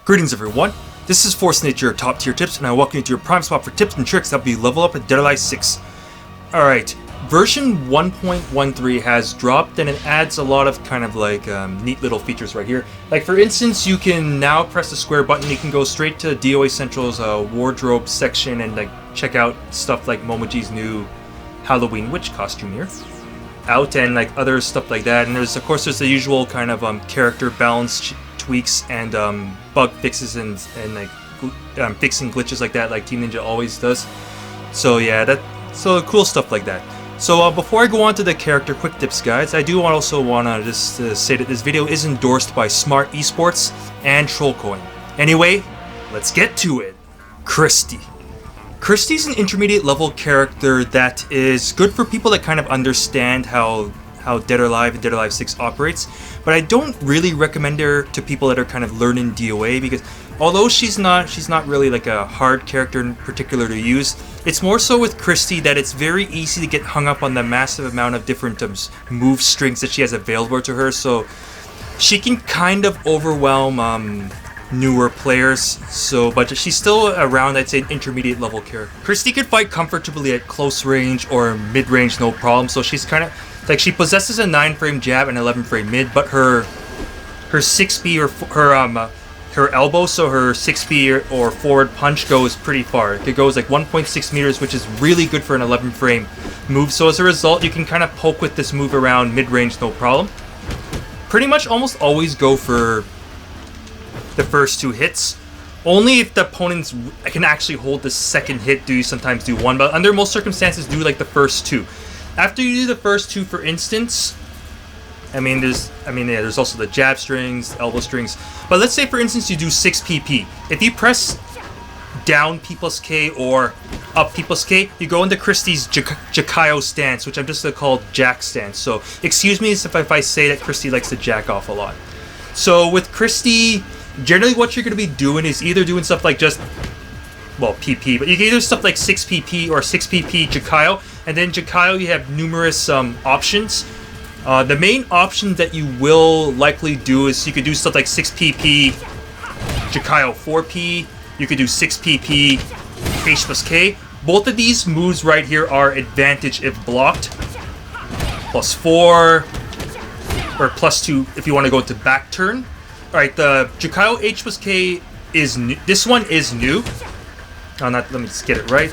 Greetings everyone, this is Force your top tier tips, and I welcome you to your prime spot for tips and tricks that help you level up at Dead or Alive 6. Alright, version 1.13 has dropped and it adds a lot of kind of like neat little features right here. Like for instance, you can now press the square button, you can go straight to DOA Central's wardrobe section and like check out stuff like Momoji's new Halloween witch costume here. Out and like other stuff like that, and there's the usual kind of character balance tweaks and bug fixes and like fixing glitches like that, like Team Ninja always does. So yeah, cool stuff like that. So before I go on to the character quick tips, guys, I do also want to just say that this video is endorsed by Smart Esports and Trollcoin. Anyway, let's get to it. Christie. Christie's an intermediate level character that is good for people that kind of understand how Dead or Alive and Dead or Alive 6 operates, but I don't really recommend her to people that are kind of learning DOA, because although she's not really like a hard character in particular to use, it's more so with Christie that it's very easy to get hung up on the massive amount of different move strings that she has available to her, so she can kind of overwhelm newer players, but she's still around, I'd say, an intermediate level character. Christie could fight comfortably at close range or mid range, no problem, so she's kind of like, she possesses a 9-frame jab and 11-frame mid, but her 6B or her elbow, so her 6B or forward punch goes pretty far. It goes like 1.6 meters, which is really good for an 11-frame move, so as a result, you can kind of poke with this move around mid range, no problem. Pretty much almost always go for the first two hits. Only if the opponents can actually hold the second hit do you sometimes do one, but under most circumstances do like the first two. After you do the first two, for instance, there's also the jab strings, elbow strings, but let's say for instance you do 6 PP. If you press down P plus K or up P plus K, you go into Christie's Jakayo stance, which I'm just going to call JAK stance. So excuse me if I say that Christie likes to jack off a lot. So with Christie, generally what you're going to be doing is either doing stuff like just, well, PP, but you can either stuff like 6 PP or 6 PP Jakayo, and then Jakayo you have numerous options. The main option that you will likely do is you could do stuff like 6 PP Jakayo 4P, you could do 6 PP H plus K. Both of these moves right here are advantage if blocked, +4 or +2 if you want to go to back turn. Alright, the Jakayo H plus K is new. This one is new. Let me just get it right.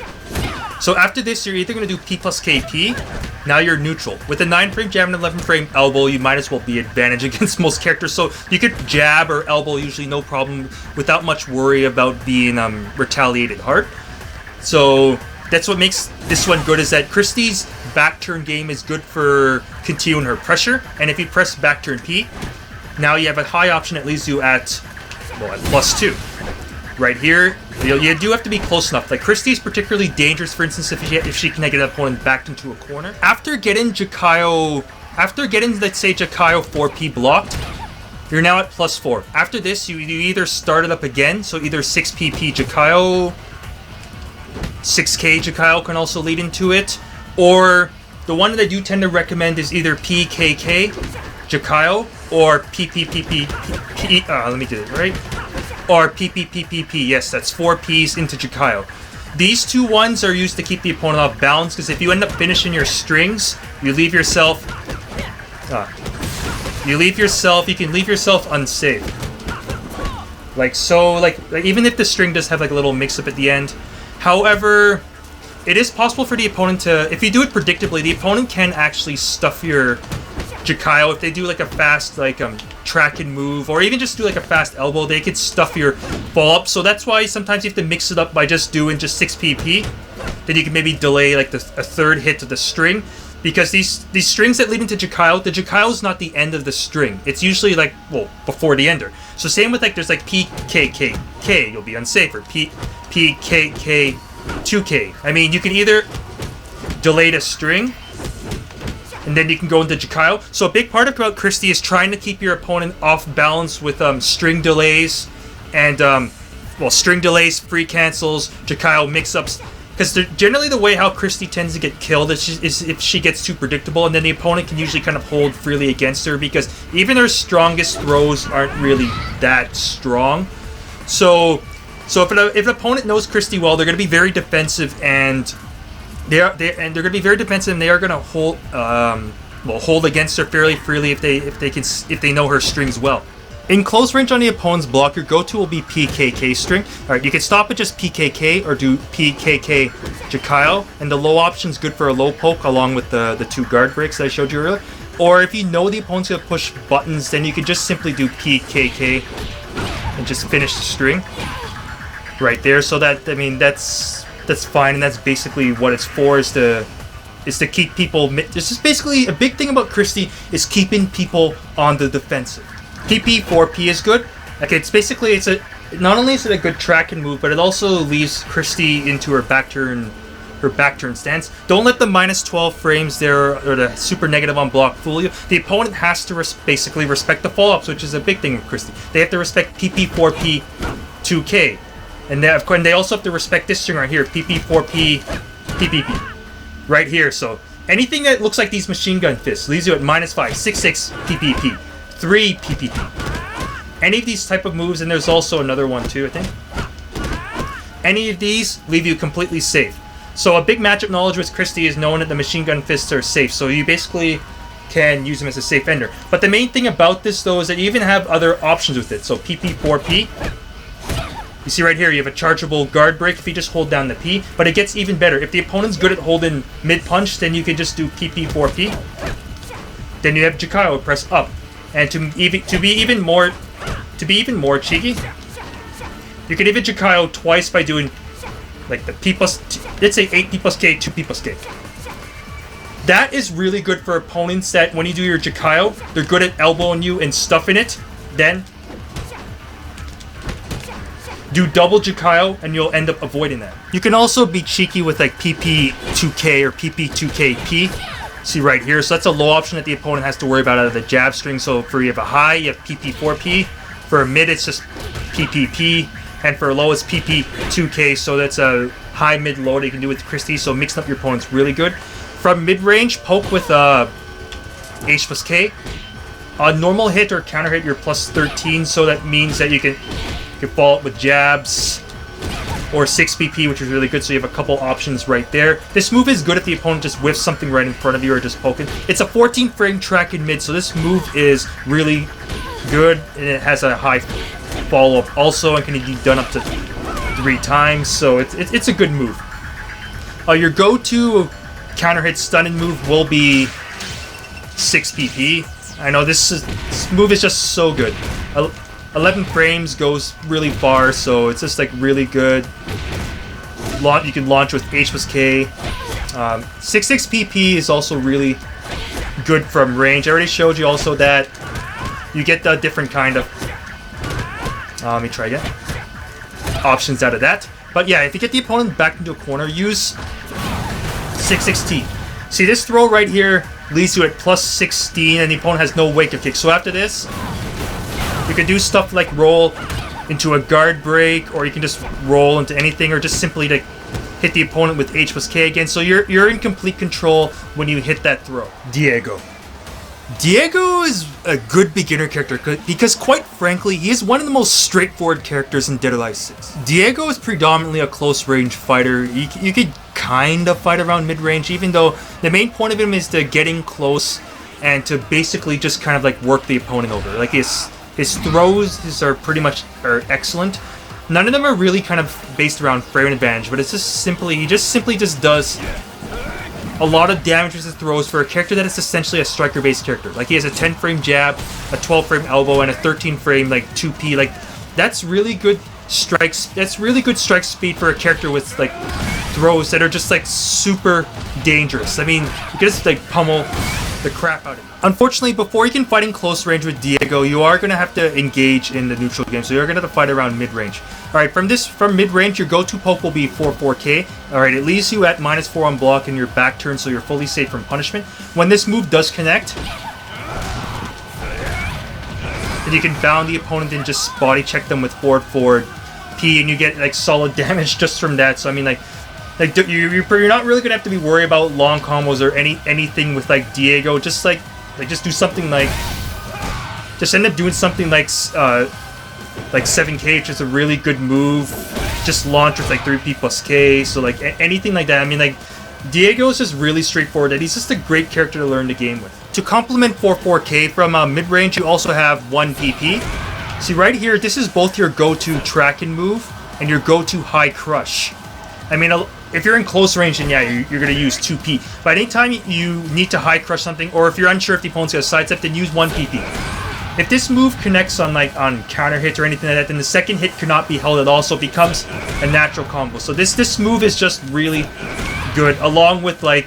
So after this, you're either going to do P plus KP. Now you're neutral. With a 9-frame jab and 11-frame elbow, you might as well be advantage against most characters. So you could jab or elbow usually no problem without much worry about being retaliated hard. So that's what makes this one good, is that Christie's back turn game is good for continuing her pressure. And if you press back turn P, now you have a high option that leaves you at +2. Right here, you do have to be close enough. Like Christie is particularly dangerous, for instance, if she can get an opponent backed into a corner. After getting let's say Jakayo 4P blocked, you're now at +4. After this, you either start it up again, so either 6 PP Jakayo, 6K Jakayo can also lead into it, or the one that I do tend to recommend is either PKK Jakayo or PPPP. Let me get it right. Or PPPP, yes, that's 4 Ps into Jakayo. These two ones are used to keep the opponent off balance, because if you end up finishing your strings, you can leave yourself unsafe. Like so, like even if the string does have like a little mix-up at the end. However, it is possible for the opponent to, if you do it predictably, the opponent can actually stuff your Jakayo. If they do like a fast track and move, or even just do like a fast elbow, they could stuff your follow-up. So that's why sometimes you have to mix it up by just doing 6 PP. Then you can maybe delay like a third hit to the string, because these strings that lead into Jakayo, the Jakayo is not the end of the string. It's usually like, well, before the ender. So same with like there's like PKK, you'll be unsafer. PKK 2K. I mean, you can either delay the string, and then you can go into Jakayo. So a big part about Christie is trying to keep your opponent off balance with string delays and string delays, free cancels, Jakayo mix-ups. Because generally the way how Christie tends to get killed is if she gets too predictable, and then the opponent can usually kind of hold freely against her, because even her strongest throws aren't really that strong. So if an opponent knows Christie well, they're going to be very defensive, and they're going to be very defensive, and they are going to hold against her fairly freely if they know her strings well. In close range on the opponent's block, your go-to will be PKK string. All right, you can stop at just PKK or do PKK JAK, and the low option is good for a low poke along with the 2 guard breaks that I showed you earlier. Or if you know the opponent's going to push buttons, then you can just simply do PKK and just finish the string right there. So that, I mean, that's fine, and that's basically what it's for, is to keep people. This is basically a big thing about Christie, is keeping people on the defensive. PP4P is good. Okay, not only is it a good track and move, but it also leaves Christie into her back turn stance. Don't let the -12 frames there or the super negative on block fool you. The opponent has to basically respect the follow-ups, which is a big thing with Christie. They have to respect PP4P 2K, and they also have to respect this string right here, PP4P PPP right here. So anything that looks like these machine gun fists leaves you at -5, 6/6 PPP. 3 PPP. Any of these type of moves, and there's also another one too, I think. Any of these leave you completely safe. So a big matchup knowledge with Christie is knowing that the machine gun fists are safe. So you basically can use them as a safe ender. But the main thing about this though is that you even have other options with it. So PP4P. You see right here, you have a chargeable guard break if you just hold down the P. But it gets even better. If the opponent's good at holding mid punch, then you can just do PP4P. Then you have JAK, press up. And to be even more cheeky, you can even JAK twice by doing like the P plus, let's say 8P plus K, 2P plus K. That is really good for opponents that when you do your JAK, they're good at elbowing you and stuffing it. Then do double JAK and you'll end up avoiding that. You can also be cheeky with like PP2K or PP2KP. See right here, so that's a low option that the opponent has to worry about out of the jab string. So for you have a high, you have PP4P. For a mid, it's just PPP. And for a low, it's PP2K. So that's a high, mid, low that you can do with Christie. So mixing up your opponent's really good. From mid-range, poke with H plus K. A normal hit or counter hit, you're plus 13. So that means that you can follow up with jabs. Or 6 PP, which is really good, so you have a couple options right there. This move is good if the opponent just whiffs something right in front of you or just poking. It's a 14 frame track in mid, so this move is really good, and it has a high follow-up also, and can be done up to 3 times, so it's a good move. Your go-to counter hit stunning move will be 6 PP. I know this move is just so good. 11 frames goes really far, so it's just like really good. You can launch with H plus K. 6/6 PP is also really good from range. I already showed you also that you get the different kind of let me try again. Options out of that. But yeah, if you get the opponent back into a corner, use 6/6T. See, this throw right here leaves you at plus 16, and the opponent has no wake of kick. So after this, you can do stuff like roll into a guard break, or you can just roll into anything, or just simply to hit the opponent with H plus K again. So you're in complete control when you hit that throw. Diego. Diego is a good beginner character because, quite frankly, he is one of the most straightforward characters in Dead or Alive 6. Diego is predominantly a close-range fighter. You could kind of fight around mid-range, even though the main point of him is to getting close and to basically just kind of like work the opponent over. Like his throws are pretty much excellent. None of them are really kind of based around frame advantage, but it's just simply he simply does a lot of damage with his throws for a character that is essentially a striker-based character. Like he has a 10-frame jab, a 12-frame elbow, and a 13-frame like 2P. Like that's really good strikes. That's really good strike speed for a character with like throws that are just like super dangerous. I mean, you can just like pummel the crap out of him. Unfortunately, before you can fight in close range with Diego, you are going to have to engage in the neutral game, so you're going to have to fight around mid-range. Alright, from mid-range, your go-to poke will be 4-4K. Alright, it leaves you at -4 on block in your back turn, so you're fully safe from punishment. When this move does connect, then you can bound the opponent and just body check them with forward P, and you get like solid damage just from that. So I mean, you're not really gonna have to be worried about long combos or anything with like Diego. Just do something like, just end up doing something like like 7k, which is a really good move. Just launch with like 3p plus k, so like anything like that. I mean, like, Diego is just really straightforward, and he's just a great character to learn the game with. To complement 4k from mid-range, you also have 1pp. See right here, this is both your go-to track-in move and your go-to high crush. I mean, if you're in close range, then yeah, you're going to use 2p. But anytime you need to high crush something, or if you're unsure if the opponent's going to sidestep, then use 1pp. If this move connects on counter hits or anything like that, then the second hit cannot be held at all, so it becomes a natural combo. So this move is just really good, along with like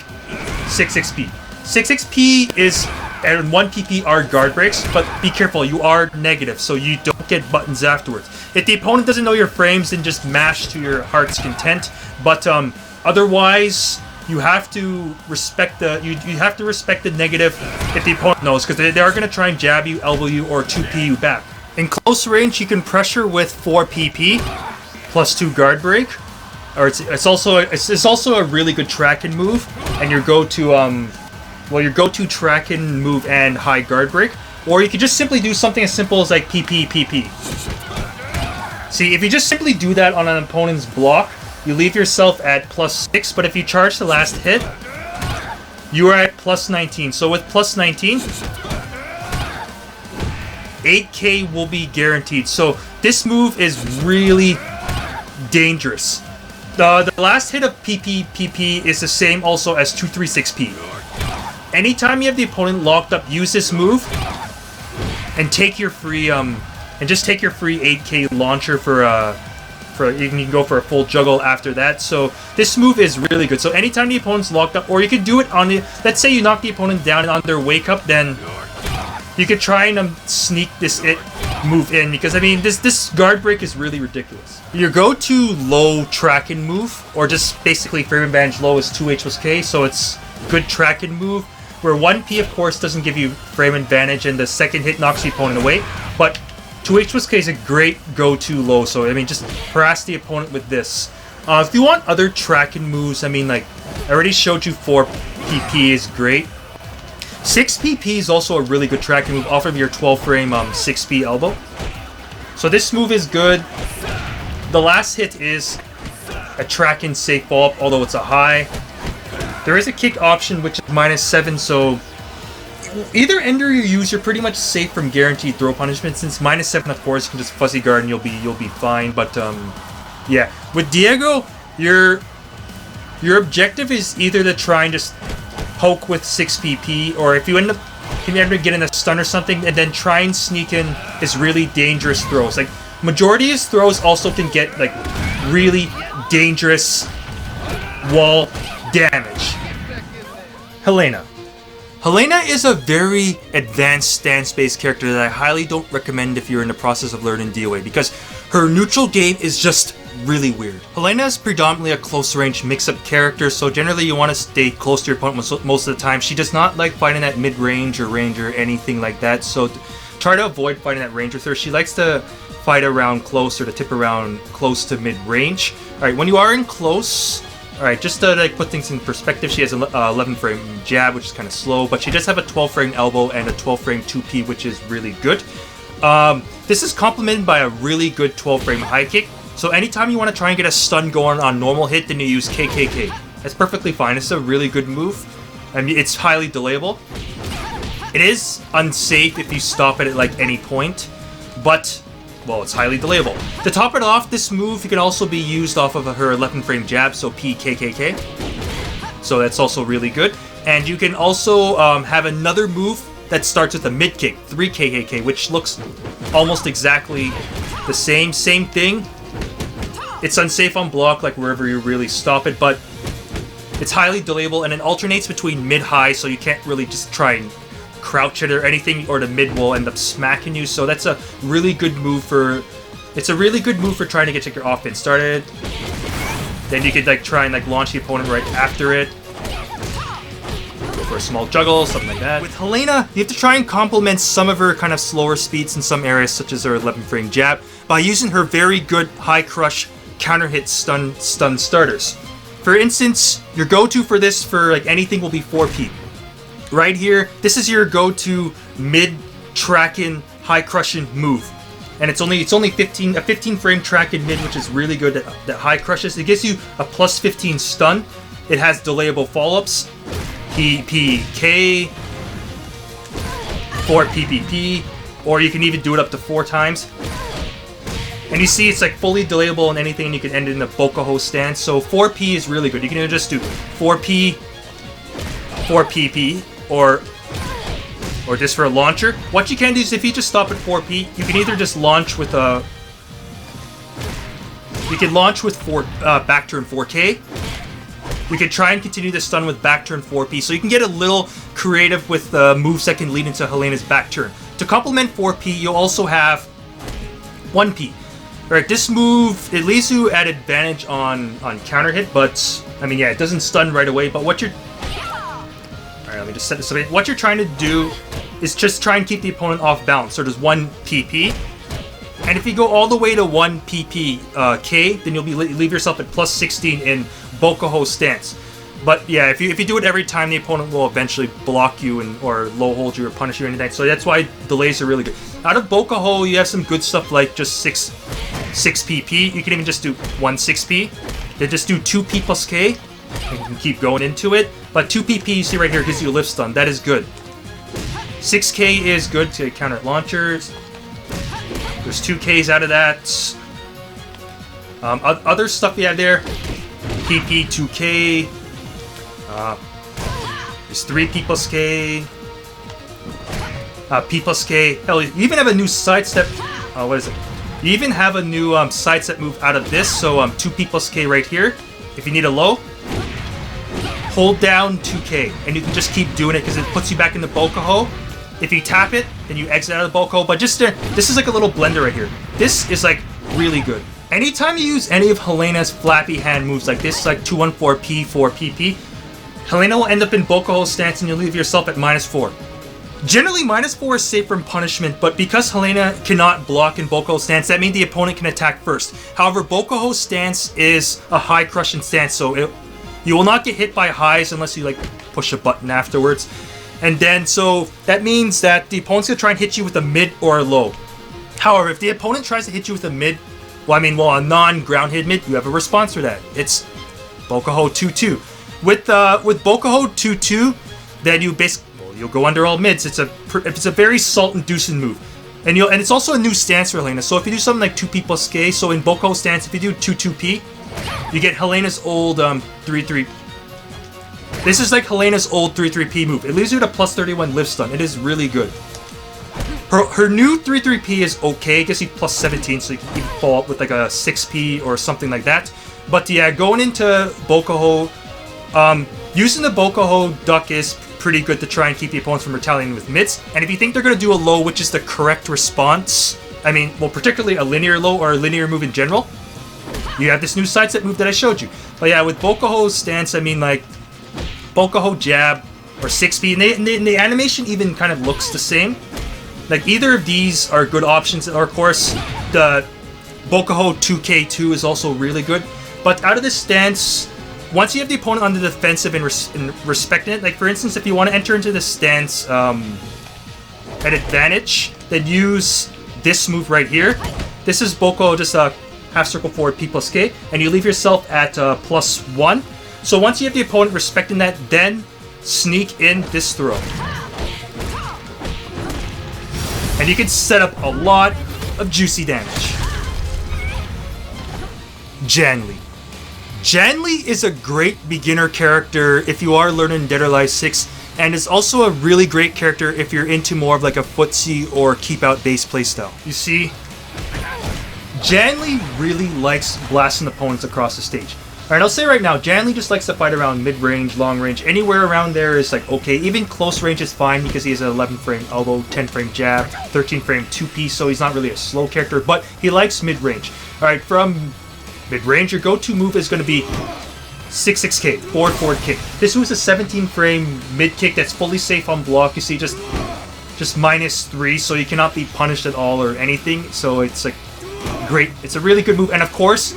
6xp. 6xp is and 1pp are guard breaks, but be careful, you are negative, so you don't get buttons afterwards. If the opponent doesn't know your frames, then just mash to your heart's content. But otherwise, you have to respect the you have to respect the negative if the opponent knows, because they are going to try and jab you, elbow you, or 2p you back. In close range, you can pressure with 4pp plus 2 guard break, or it's also a really good track-in move, and your go-to your go-to track-in move and high guard break. Or you could just simply do something as simple as like PPPP. See, if you just simply do that on an opponent's block, you leave yourself at +6, but if you charge the last hit, you are at +19. So with +19, 8k will be guaranteed. So this move is really dangerous. The last hit of PPPP is the same also as 236p. Anytime you have the opponent locked up, use this move and take your free just take your free 8k launcher for you can go for a full juggle after that. So this move is really good. So anytime the opponent's locked up, or you could do it on the, let's say you knock the opponent down on their wake up, then you could try and sneak this move in, because I mean this guard break is really ridiculous. Your go-to low track-in move, or just basically frame advantage low, is 2h plus k, so it's good track-in move, where 1p of course doesn't give you frame advantage and the second hit knocks the opponent away, but 2h plus k is a great go-to low, so I mean just harass the opponent with this. If you want other track-in moves, I mean, like, I already showed you 4pp is great. 6pp is also a really good track-in move off of your 12 frame 6p elbow. So this move is good. The last hit is a track-in safe follow-up, although it's a high. There is a kick option which is -7, so either ender you use, you're pretty much safe from guaranteed throw punishment. Since -7, of course, you can just fuzzy guard and you'll be fine. But yeah, with Diego, your objective is either to try and just poke with 6pp, or if you end up getting a stun or something, and then try and sneak in his really dangerous throws. Like, majority of his throws also can get like really dangerous wall damage. Helena. Helena is a very advanced stance-based character that I highly don't recommend if you're in the process of learning DOA, because her neutral game is just really weird. Helena is predominantly a close-range mix-up character, so generally you want to stay close to your opponent most of the time. She does not like fighting at mid-range or range or anything like that, so try to avoid fighting at range with her. She likes to fight around close, or to tip around close to mid-range. Alright, when you are in close, alright, just to like put things in perspective, she has an 11 frame jab, which is kind of slow, but she does have a 12 frame elbow and a 12 frame 2p, which is really good. This is complemented by a really good 12 frame high kick, so anytime you want to try and get a stun going on normal hit, then you use KKK. That's perfectly fine. It's a really good move. I mean, it's highly delayable. It is unsafe if you stop it at like any point, but well, it's highly delayable. To top it off, this move can also be used off of her 11 frame jab, so PKK. So that's also really good. And you can also have another move that starts with a mid kick, 3KKK, which looks almost exactly the same thing. It's unsafe on block, like wherever you really stop it, but it's highly delayable, and it alternates between mid-high, so you can't really just try and crouch it or anything, or the mid will end up smacking you. So that's a really good move for... It's a really good move for trying to get your offense started. Then you could like try and like launch the opponent right after it. Go for a small juggle, something like that. With Helena, you have to try and complement some of her kind of slower speeds in some areas, such as her 11 frame jab, by using her very good high crush counter hit stun starters. For instance, your go-to for this for like anything will be 4p. Right here, this is your go-to mid tracking high crushing move. and it's only 15 frame track in mid, which is really good that high crushes. It gives you a plus 15 stun. It has delayable follow-ups, PPK, 4 PPP, or you can even do it up to 4 times. And you see it's like fully delayable on anything, and you can end it in a Bokuho stance. So 4P is really good. You can either just do 4P, 4PP, or just for a launcher. What you can do is if you just stop at 4P, you can either just launch with a... You can launch with back turn 4K. You can try and continue the stun with back turn 4P. So you can get a little creative with moves that can lead into Helena's back turn. To complement 4P, you'll also have 1P. Alright, this move, it leaves you at advantage on counter hit, but, I mean, yeah, it doesn't stun right away, but what you're... Alright, let me just set this up. What you're trying to do is just try and keep the opponent off balance. So there's 1 PP, and if you go all the way to 1 PP K, then you'll leave yourself at plus 16 in Bokuho stance. But yeah, if you do it every time, the opponent will eventually block you or low hold you or punish you or anything. So that's why delays are really good. Out of Bokuho, you have some good stuff like just 6 PP. You can even just do 1 6P. Then just do 2P plus K. And you can keep going into it. But 2PP, you see right here, gives you a lift stun. That is good. 6K is good to counter launchers. There's 2Ks out of that. Other stuff we have there. PP, 2K. There's 3P plus K. P plus K. Hell, you even have a new sidestep. What is it? You even have a new sidestep move out of this. So 2P plus K right here. If you need a low, hold down 2K, and you can just keep doing it because it puts you back in the Bokuho. If you tap it, then you exit out of the Bokuho. But just this is like a little blender right here. This is like really good. Anytime you use any of Helena's flappy hand moves like this, like 214P, 4PP, Helena will end up in Bokuho stance and you'll leave yourself at -4. Generally, -4 is safe from punishment, but because Helena cannot block in Bokuho stance, that means the opponent can attack first. However, Bokuho stance is a high crushing stance, so you will not get hit by highs unless you like push a button afterwards. And then, so that means that the opponent's gonna try and hit you with a mid or a low. However, if the opponent tries to hit you with a mid, a non-ground hit mid, you have a response for that. It's Bokuho 2-2. With Bokuho 2-2, then you'll go under all mids. It's a very salt-inducing move, and it's also a new stance for Helena. So if you do something like 2P plus K, so in Bokuho stance, if you do 2-2P, you get Helena's old 3-3. This is like Helena's old 3-3P move. It leaves you with a plus 31 lift stun. It is really good. Her new 3-3P is okay. It gives you plus 17, so you can even follow up with like a 6P or something like that. But yeah, going into Bokuho, using the Bokuho duck is pretty good to try and keep the opponents from retaliating with mids. And if you think they're going to do a low, which is the correct response, I mean, well, particularly a linear low or a linear move in general, you have this new sidestep move that I showed you. But yeah, with Bokuho's stance, I mean, like, Bokuho jab or 6P, and the animation even kind of looks the same. Like, either of these are good options, or of course, the Bokuho 2K2 is also really good. But out of this stance, once you have the opponent on the defensive and respecting it, like for instance, if you want to enter into this stance at advantage, then use this move right here. This is Bokuho, just a half circle forward P plus K, and you leave yourself at +1. So once you have the opponent respecting that, then sneak in this throw. And you can set up a lot of juicy damage. Jann Lee. Jann Lee is a great beginner character if you are learning Dead or Alive 6, and is also a really great character if you're into more of like a footsie or keep out base playstyle. You see, Jann Lee really likes blasting opponents across the stage. Alright, I'll say right now, Jann Lee just likes to fight around mid-range, long-range, anywhere around there is like okay. Even close range is fine because he has an 11-frame elbow, 10-frame jab, 13-frame 2P, so he's not really a slow character, but he likes mid-range. Alright, from mid-range, your go-to move is going to be 6-6K, forward kick. This was a 17-frame mid-kick that's fully safe on block. You see, just -3, so you cannot be punished at all or anything, so it's like great. It's a really good move, and of course,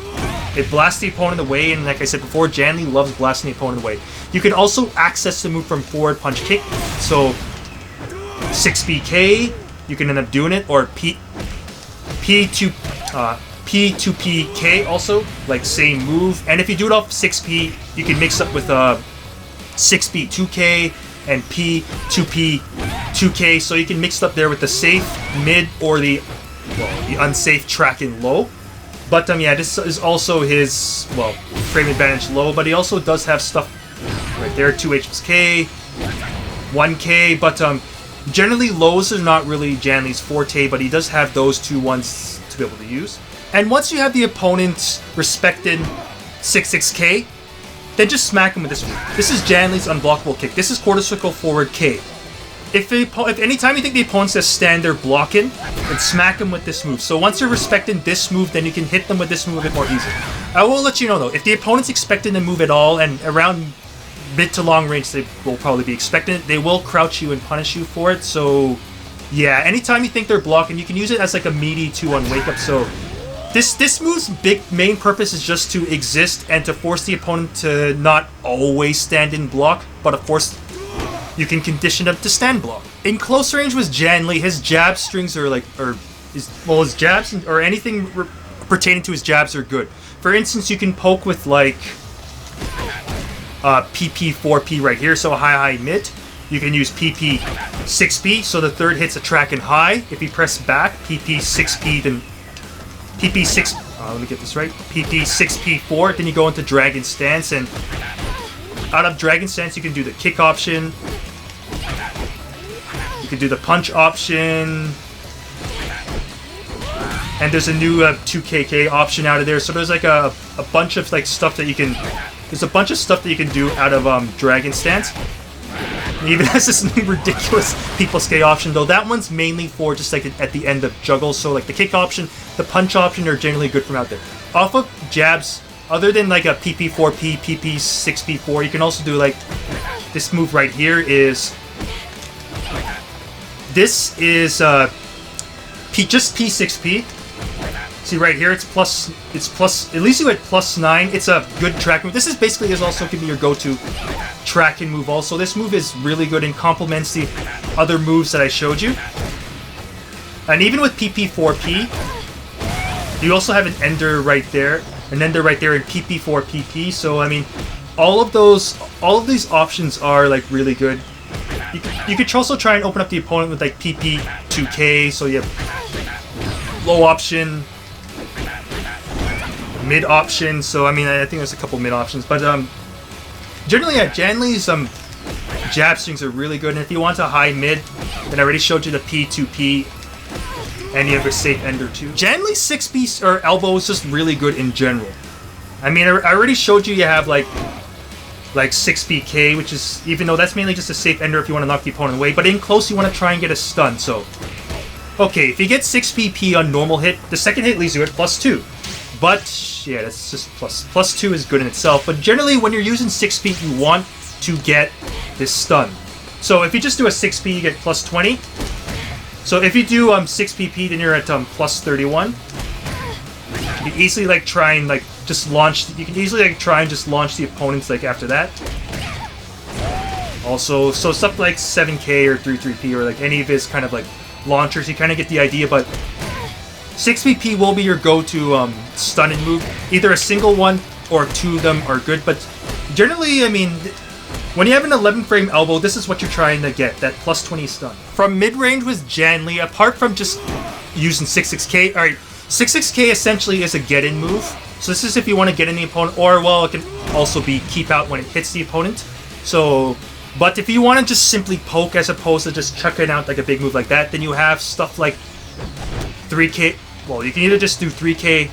it blasts the opponent away, and like I said before, Jann Lee loves blasting the opponent away. You can also access the move from forward punch kick, so 6BK, you can end up doing it, or P2PK also, like same move. And if you do it off 6P, you can mix up with 6P 2K and P2P 2K, so you can mix it up there with the safe mid or the unsafe track in low. But yeah, this is also his frame advantage low, but he also does have stuff right there, 2 HK, 1K, but generally lows are not really Jann Lee's forte, but he does have those two ones to be able to use. And once you have the opponent's respected 6K, then just smack him with this move. This is Jann Lee's unblockable kick. This is quarter circle forward K. If anytime you think the opponent's gonna stand there blocking, then smack him with this move. So once you're respecting this move, then you can hit them with this move a bit more easily. I will let you know though, if the opponent's expecting to move at all, and around mid to long range they will probably be expecting it, they will crouch you and punish you for it. So yeah, anytime you think they're blocking, you can use it as like a meaty 2-1 wake up. So this move's main purpose is just to exist and to force the opponent to not always stand in block, but of course you can condition them to stand block. In close range with Jann Lee, his jab strings are his jabs or anything pertaining to his jabs are good. For instance, you can poke with like PP 4P right here, so high mid. You can use PP 6P, so the third hits a track and high. If you press back, PP 6P, then PP 6. Let me get this right. PP 6P4. Then you go into Dragon Stance, and out of Dragon Stance, you can do the kick option. You can do the punch option. And there's a new 2KK option out of there. So there's like a bunch of like stuff that you can. There's a bunch of stuff that you can do out of Dragon Stance. It even has this new ridiculous People's K option, though that one's mainly for just like at the end of juggles. So like the kick option, the punch option are generally good from out there. Off of jabs, other than like a PP4P, PP6P4, you can also do like this move right here is just P6P. See right here, it's plus, at least you had +9. It's a good track move. This is basically also can be your go-to track and move also. This move is really good and complements the other moves that I showed you. And even with PP4P, you also have an ender right there, an ender right there in PP4PP. So I mean, all of these options are like really good. You could also try and open up the opponent with like PP2K, so you have low option, mid option. So I mean, I think there's a couple mid options, but generally, yeah, Jann Lee's jab strings are really good. And if you want a high mid, then I already showed you the P2P, and you have a safe ender too. Jann Lee's 6P or elbow is just really good in general. I mean, I already showed you have like 6PK, which is, even though that's mainly just a safe ender if you want to knock the opponent away, but in close you want to try and get a stun. So okay, if you get 6PP on normal hit, the second hit leaves you at +2. But yeah, that's just +2 is good in itself. But generally, when you're using 6P, you want to get this stun. So if you just do a 6P, you get +20. So if you do 6PP, then you're at +31. You can easily like try and like just launch. You can easily like try and just launch the opponents like after that. Also, so stuff like 7K or 33P or like any of his kind of like launchers, you kind of get the idea. But 6PP will be your go-to stun and move. Either a single one or two of them are good. But generally, I mean, when you have an 11-frame elbow, this is what you're trying to get, that +20 stun. From mid-range with Jann Lee, apart from just using 6K, alright, 6K essentially is a get-in move. So this is if you want to get in the opponent, or, well, it can also be keep out when it hits the opponent. So, but if you want to just simply poke as opposed to just chucking out like a big move like that, then you have stuff like 3K. Well, you can either just do 3K,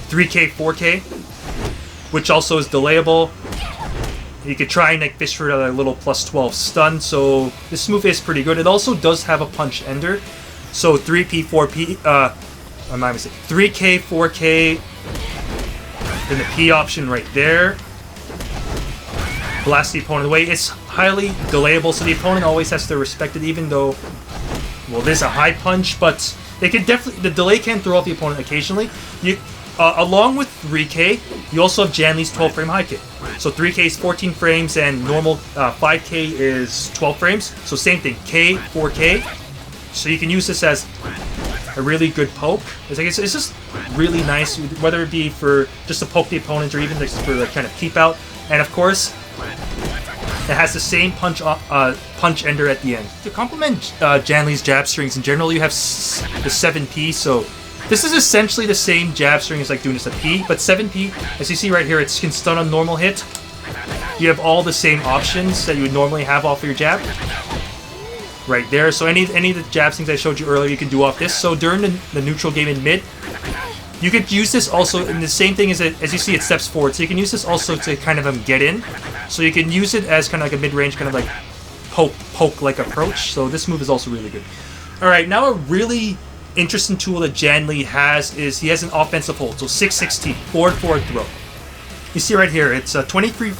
4K, which also is delayable. You could try and like fish for a little +12 stun. So this move is pretty good. It also does have a punch ender. So 3P, 4P, my mistake. 3K, 4K, then the P option right there. Blast the opponent away. It's highly delayable, so the opponent always has to respect it, even though, well, there's a high punch, but it can definitely, the delay can throw off the opponent occasionally. You, along with 3K, you also have Jann Lee's 12-frame high kick. So 3K is 14 frames and normal 5K is 12 frames. So same thing, K, 4K. So you can use this as a really good poke. It's just really nice, whether it be for just to poke the opponent or even just for like kind of keep out. And of course, it has the same punch ender at the end. To complement Jann Lee's jab strings in general, you have the 7P. So this is essentially the same jab string as like doing this a P, but 7P, as you see right here, it can stun on normal hit. You have all the same options that you would normally have off of your jab. Right there. So any of the jab things I showed you earlier, you can do off this. So during the neutral game in mid, you could use this also, and the same thing is that, as you see, it steps forward. So you can use this also to kind of get in. So you can use it as kind of like a mid-range, kind of like poke-like approach. So this move is also really good. All right, now a really interesting tool that Jann Lee has is he has an offensive hold. So 6-6T, forward throw. You see right here, it's a 23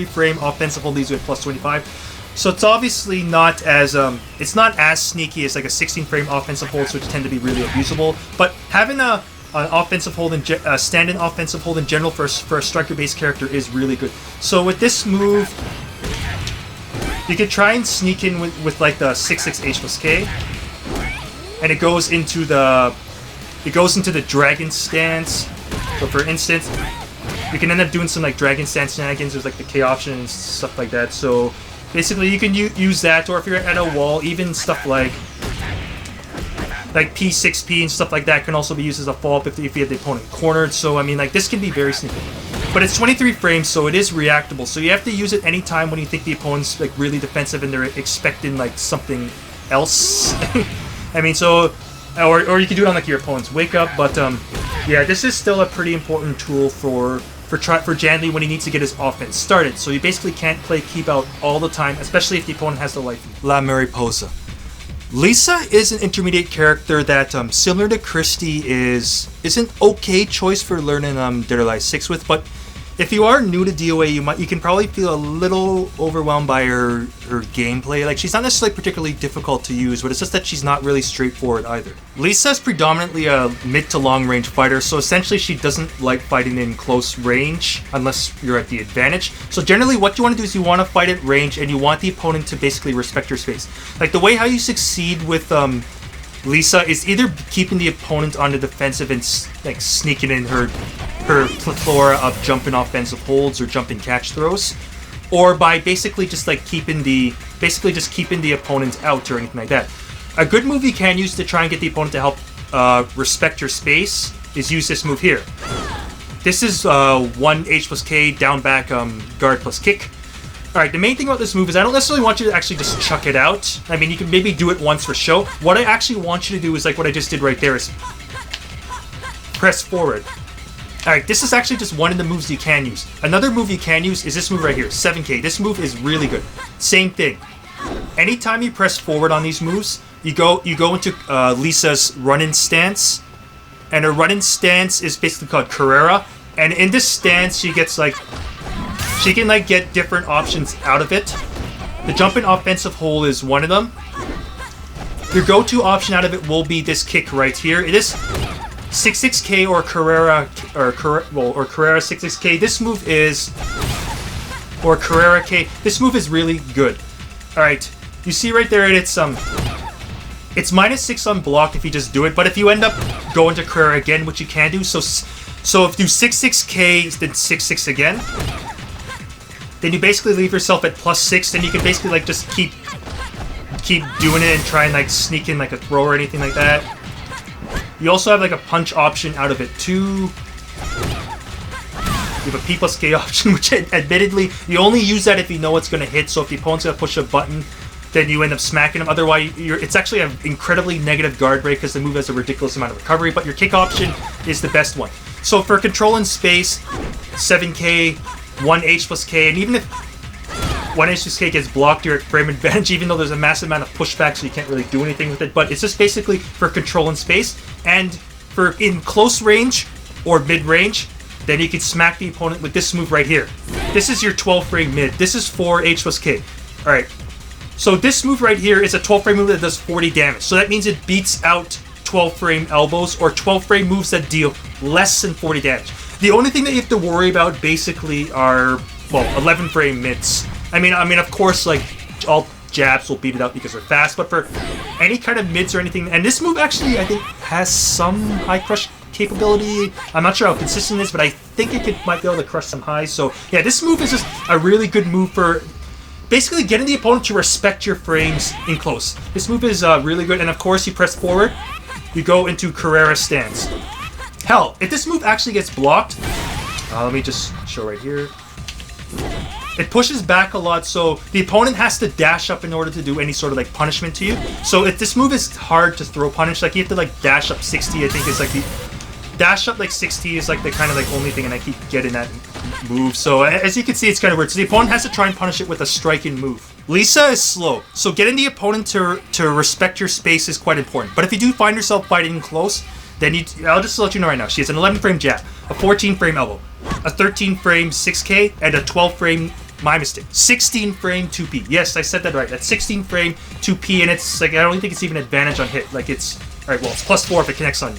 frame offensive hold, leaves you at plus 25. So it's obviously not as it's not as sneaky as like a 16 frame offensive holds, which tend to be really abusable. But having an offensive hold and stand-in offensive hold in general for a striker-based character is really good. So with this move, you could try and sneak in with like the 6-6 H plus K, and it goes into the dragon stance. So for instance, you can end up doing some like dragon stance shenanigans. There's like the K option and stuff like that. So basically, you can use that, or if you're at a wall, even stuff like P6P and stuff like that can also be used as a follow-up if you have the opponent cornered. So I mean, like, this can be very sneaky. But it's 23 frames, so it is reactable. So you have to use it anytime when you think the opponent's like really defensive and they're expecting like something else. I mean, so or you can do it on like your opponent's wake up. But yeah, this is still a pretty important tool for Jann Lee when he needs to get his offense started. So you basically can't play keep out all the time, especially if the opponent has the life. La Mariposa. Lisa is an intermediate character that, similar to Christie, is an okay choice for learning Dead or Alive 6 with, but if you are new to DOA, you can probably feel a little overwhelmed by her gameplay. Like, she's not necessarily particularly difficult to use, but it's just that she's not really straightforward either. Lisa is predominantly a mid to long range fighter, so essentially she doesn't like fighting in close range unless you're at the advantage. So generally what you want to do is you want to fight at range and you want the opponent to basically respect your space. Like, the way how you succeed with Lisa is either keeping the opponent on the defensive and like sneaking in her plethora of jumping offensive holds or jumping catch throws, or by basically just like keeping the opponent out or anything like that. A good move you can use to try and get the opponent to help respect your space is use this move here. This is 1 H plus K down back guard plus kick. Alright, the main thing about this move is I don't necessarily want you to actually just chuck it out. I mean, you can maybe do it once for show. What I actually want you to do is like what I just did right there, is press forward. Alright, this is actually just one of the moves you can use. Another move you can use is this move right here, 7K. This move is really good. Same thing. Anytime you press forward on these moves, you go into Lisa's run-in stance. And her run-in stance is basically called Carrera. And in this stance, she can like get different options out of it. The jumping offensive hold is one of them. Your go-to option out of it will be this kick right here. It is 6-6K or Carrera or Carrera 6-6K. This move is Carrera K. This move is really good. All right, you see right there, it's -6 on block if you just do it. But if you end up going to Carrera again, which you can do, so if you do 6-6K then 6-6 again, then you basically leave yourself at +6. Then you can basically like just keep doing it and try and like sneak in like a throw or anything like that. You also have like a punch option out of it too. You have a P plus K option, which admittedly you only use that if you know it's going to hit. So if the opponent's going to push a button, then you end up smacking him. Otherwise, it's actually an incredibly negative guard break because the move has a ridiculous amount of recovery. But your kick option is the best one. So for controlling space, 7K, 1 H plus K, and even if 1 H plus K gets blocked, you're at frame advantage, even though there's a massive amount of pushback, so you can't really do anything with it. But it's just basically for controlling space, and for in close range or mid range, then you can smack the opponent with this move right here. This is your 12 frame mid. This is 4 H plus K. All right. So this move right here is a 12 frame move that does 40 damage. So that means it beats out 12 frame elbows or 12 frame moves that deal less than 40 damage. The only thing that you have to worry about basically are, well, 11 frame mids. I mean, of course, like jabs will beat it out because they're fast. But for any kind of mids or anything, and this move actually I think has some high crush capability. I'm not sure how consistent it is, but I think it might be able to crush some highs. So yeah, this move is just a really good move for basically getting the opponent to respect your frames in close. This move is really good, and of course you press forward, you go into Carrera stance. Hell, if this move actually gets blocked, let me just show right here. It pushes back a lot, so the opponent has to dash up in order to do any sort of like punishment to you. So if this move is hard to throw punish, like you have to like dash up 60, I think is like the dash up like 60 is like the kind of like only thing, and I keep getting that move. So as you can see, it's kind of weird. So the opponent has to try and punish it with a striking move. Lisa is slow, so getting the opponent to respect your space is quite important. But if you do find yourself fighting close, then I'll just let you know right now, she has an 11 frame jab, a 14 frame elbow, a 13 frame 6K, and a 12 frame, my mistake, 16 frame 2P. Yes, I said that right. That's 16 frame 2P, and it's like, I don't think it's even advantage on hit. Like it's, alright, well, it's +4 if it connects on,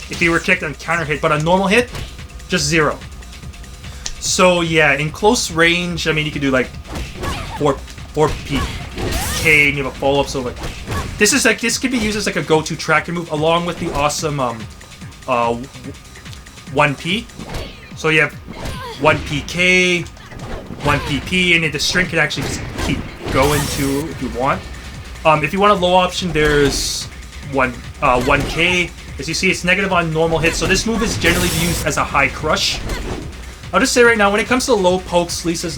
if you were connected on counter hit, but on normal hit, just 0. So yeah, in close range, I mean, you could do like 4PK, and you have a follow-up, so like, this could be used as like a go-to tracker move along with the awesome 1P. So you have 1PK, 1PP, and the string can actually just keep going too if you want. If you want a low option, there's 1K. As you see, it's negative on normal hits, so this move is generally used as a high crush. I'll just say right now, when it comes to low pokes, Lisa's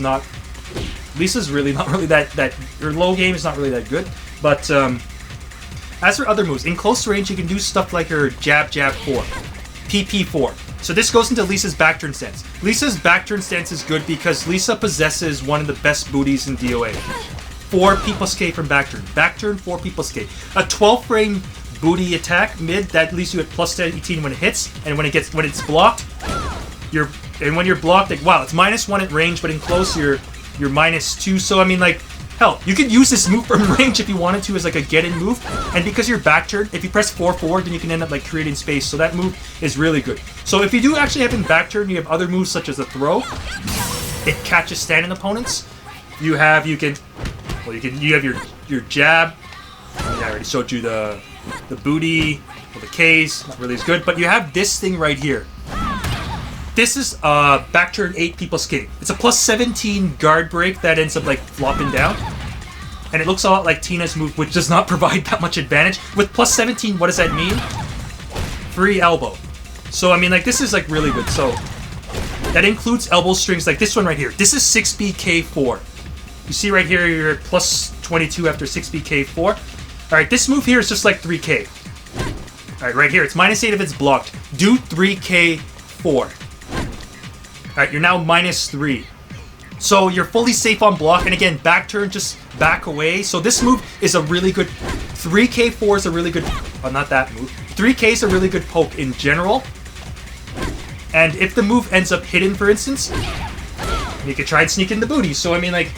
really not really that her low game is not really that good. But as for other moves, in close range, you can do stuff like her jab 4, PP4. So this goes into Lisa's back turn stance. Lisa's back turn stance is good because Lisa possesses one of the best booties in DOA. 4P+K from back turn. Back turn, 4P+K. A 12 frame booty attack mid that leaves you at +18 when it hits, and when it's blocked, when you're blocked, like wow, it's -1 at range, but in close you're -2. So I mean, like, hell, you could use this move from range if you wanted to as like a get-in move, and because you're back turn, if you press 4 forward, then you can end up like creating space. So that move is really good. So if you do actually have him back turn, you have other moves such as a throw. It catches standing opponents. You have your jab. I already showed you the booty, or the K's, not really as good, but you have this thing right here. This is back turn 8P+K. It's a +17 guard break that ends up like flopping down. And it looks a lot like Tina's move, which does not provide that much advantage. With +17, what does that mean? Free elbow. So I mean, like, this is like really good. So that includes elbow strings like this one right here. This is 6BK4. You see right here, you're at +22 after 6BK4. Alright, this move here is just like 3K. Alright, right here, it's -8 if it's blocked. Do 3K4. Alright, you're now -3. So you're fully safe on block, and again, back turn, just back away. So this move is a really good... 3K4 is a really good... Oh, not that move. 3K is a really good poke in general. And if the move ends up hidden, for instance, you could try and sneak in the booty. So I mean, like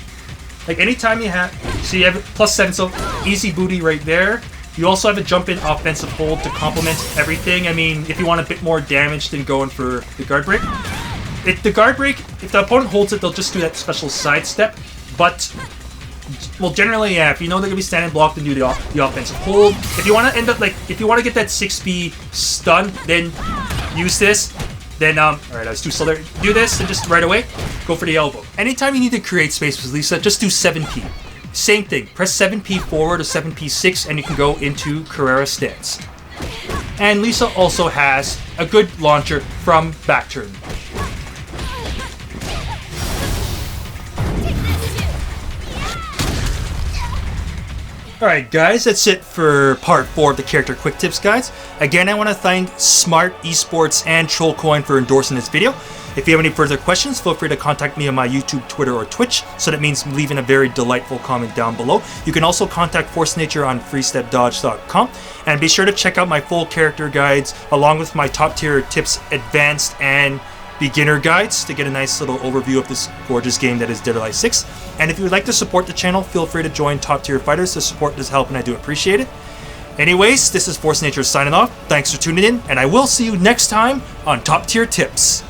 anytime you have... So you have +7, so easy booty right there. You also have a jump-in offensive hold to complement everything. I mean, if you want a bit more damage than going for the guard break. If the guard break, if the opponent holds it, they'll just do that special sidestep. But, well, generally, yeah, if you know they're going to be standing blocked, then do the offensive hold. If you want to end up, like, if you want to get that 6B stun, then use this. Then, alright, I was too slow there. Do this, and just right away, go for the elbow. Anytime you need to create space with Lisa, just do 7P. Same thing, press 7P forward or 7P6, and you can go into Carrera stance. And Lisa also has a good launcher from back turn. Alright guys, that's it for part 4 of the Character Quick Tips guides. Again, I want to thank Smart Esports and Trollcoin for endorsing this video. If you have any further questions, feel free to contact me on my YouTube, Twitter, or Twitch, so that means leaving a very delightful comment down below. You can also contact Force Nature on freestepdodge.com, and be sure to check out my full character guides, along with my top tier tips, advanced and beginner guides, to get a nice little overview of this gorgeous game that is Dead or Alive 6. And if you would like to support the channel, feel free to join top tier fighters. The support does help, and I do appreciate it. Anyways, this is Force Nature signing off. Thanks for tuning in, and I will see you next time on Top Tier Tips.